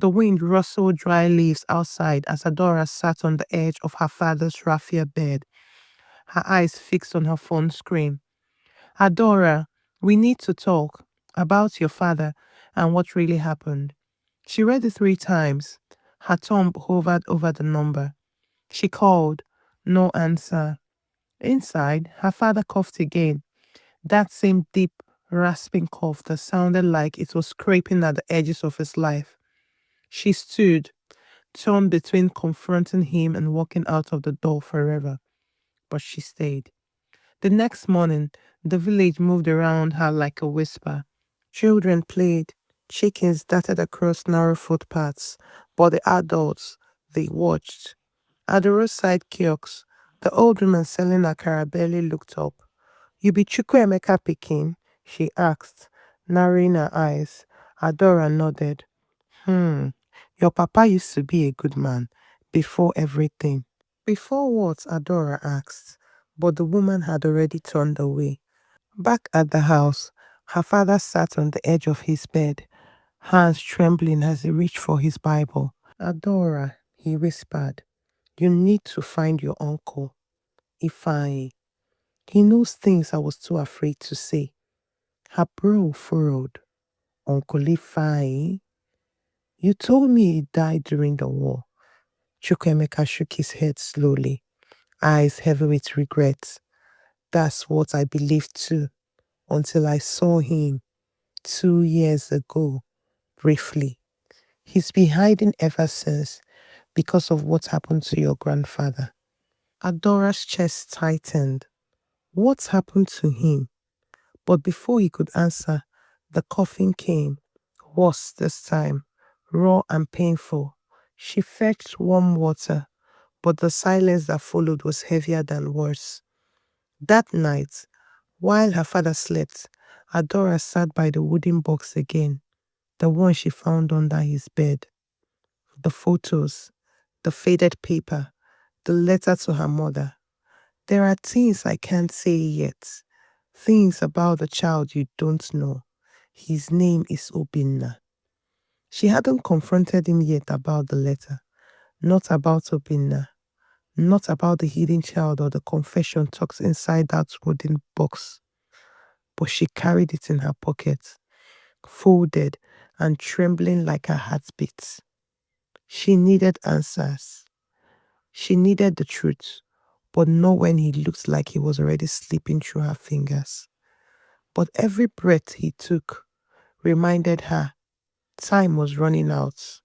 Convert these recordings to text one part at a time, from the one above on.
The wind rustled dry leaves outside as Adora sat on the edge of her father's raffia bed, her eyes fixed on her phone screen. Adora, we need to talk about your father and what really happened. She read it 3 times. Her thumb hovered over the number. She called. No answer. Inside, her father coughed again. That same deep, rasping cough that sounded like it was scraping at the edges of his life. She stood, torn between confronting him and walking out of the door forever. But she stayed. The next morning, the village moved around her like a whisper. Children played, chickens darted across narrow footpaths, but the adults, they watched. At the roadside kiosks, the old woman selling akara barely looked up. You be Chukwuemeka Pikin? She asked, narrowing her eyes. Adora nodded. Hmm, your papa used to be a good man, before everything. Before what? Adora asked, but the woman had already turned away. Back at the house, her father sat on the edge of his bed, hands trembling as he reached for his Bible. Adora, he whispered, you need to find your uncle, Ifai. He knows things I was too afraid to say. Her brow furrowed. Uncle Ifai? You told me he died during the war. Chukwemeka shook his head slowly, eyes heavy with regret. That's what I believed too, until I saw him 2 years ago, briefly. He's been hiding ever since because of what happened to your grandfather. Adora's chest tightened. What happened to him? But before he could answer, the coughing came, worse this time, raw and painful. She fetched warm water, but the silence that followed was heavier than words. That night, while her father slept, Adora sat by the wooden box again, the one she found under his bed. The photos, the faded paper, the letter to her mother. There are things I can't say yet. Things about the child you don't know. His name is Obinna. She hadn't confronted him yet about the letter. Not about Obinna. Not about the hidden child or the confession tucked inside that wooden box. But she carried it in her pocket, folded and trembling like her heart beat. She needed answers. She needed the truth, but not when he looked like he was already slipping through her fingers. But every breath he took reminded her time was running out.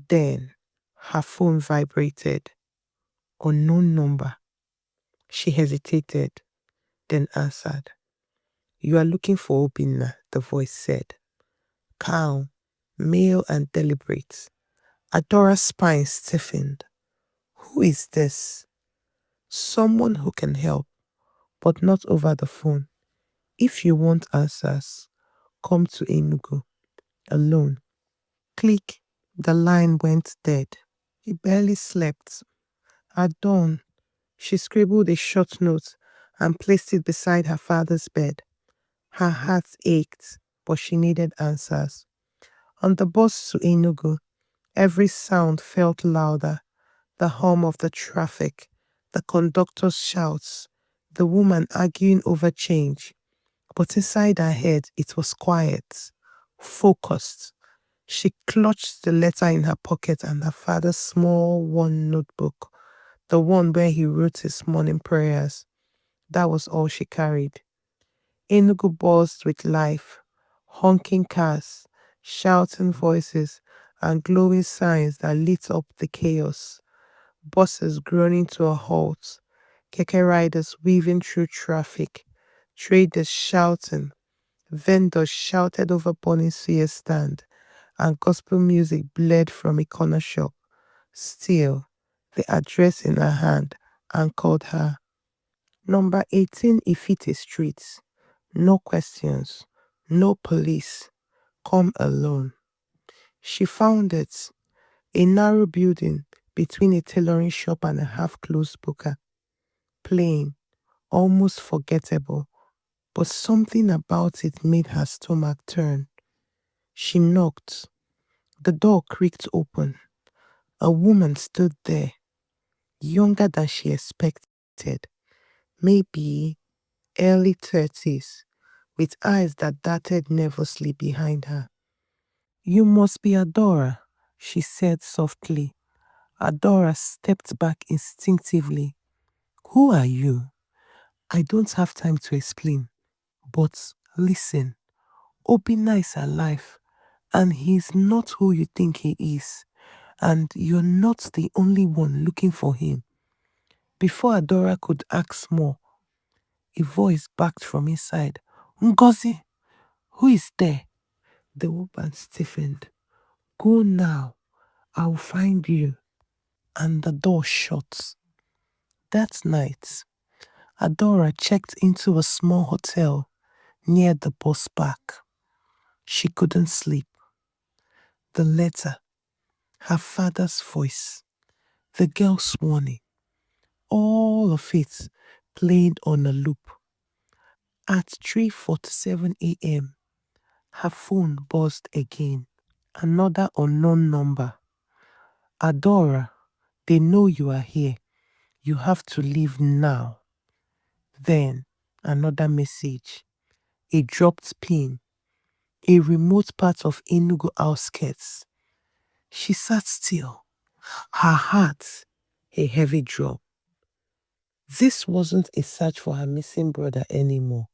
Then her phone vibrated. Unknown number. She hesitated, then answered. You are looking for Obinna, the voice said. Calm, male and deliberate. Adora's spine stiffened. Who is this? Someone who can help, but not over the phone. If you want answers, come to Enugu, alone. Click. The line went dead. He barely slept. At dawn, she scribbled a short note and placed it beside her father's bed. Her heart ached, but she needed answers. On the bus to Enugu, every sound felt louder. The hum of the traffic, the conductor's shouts, the woman arguing over change. But inside her head, it was quiet, focused. She clutched the letter in her pocket and her father's small worn notebook, the one where he wrote his morning prayers. That was all she carried. Enugu buzzed with life, honking cars, shouting voices, and glowing signs that lit up the chaos. Buses groaning to a halt, keke riders weaving through traffic, traders shouting, vendors shouted over burning suya stand, and gospel music blared from a corner shop. Still, the address in her hand anchored her. Number 18 Ifite Street. No questions, no police. Come alone. She found it, a narrow building between a tailoring shop and a half-closed booker. Plain, almost forgettable, but something about it made her stomach turn. She knocked. The door creaked open. A woman stood there, younger than she expected, maybe early 30s, with eyes that darted nervously behind her. You must be Adora, she said softly. Adora stepped back instinctively. Who are you? I don't have time to explain, but listen, Obinna is alive, and he's not who you think he is, and you're not the only one looking for him. Before Adora could ask more, a voice barked from inside. Ngozi, who is there? The woman stiffened. Go now, I'll find you. And the door shut. That night, Adora checked into a small hotel near the bus park. She couldn't sleep. The letter, her father's voice, the girl's warning, all of it played on a loop. At 3:47 a.m., her phone buzzed again. Another unknown number. Adora, they know you are here. You have to leave now. Then another message. A dropped pin. A remote part of Enugu outskirts. She sat still, her heart a heavy drop. This wasn't a search for her missing brother anymore.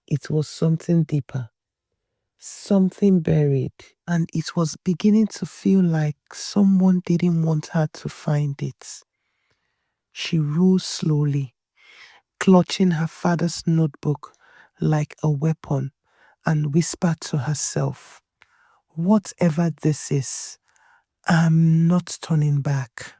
It was something deeper, something buried, and it was beginning to feel like someone didn't want her to find it. She rose slowly, clutching her father's notebook like a weapon, and whispered to herself, whatever this is, I'm not turning back.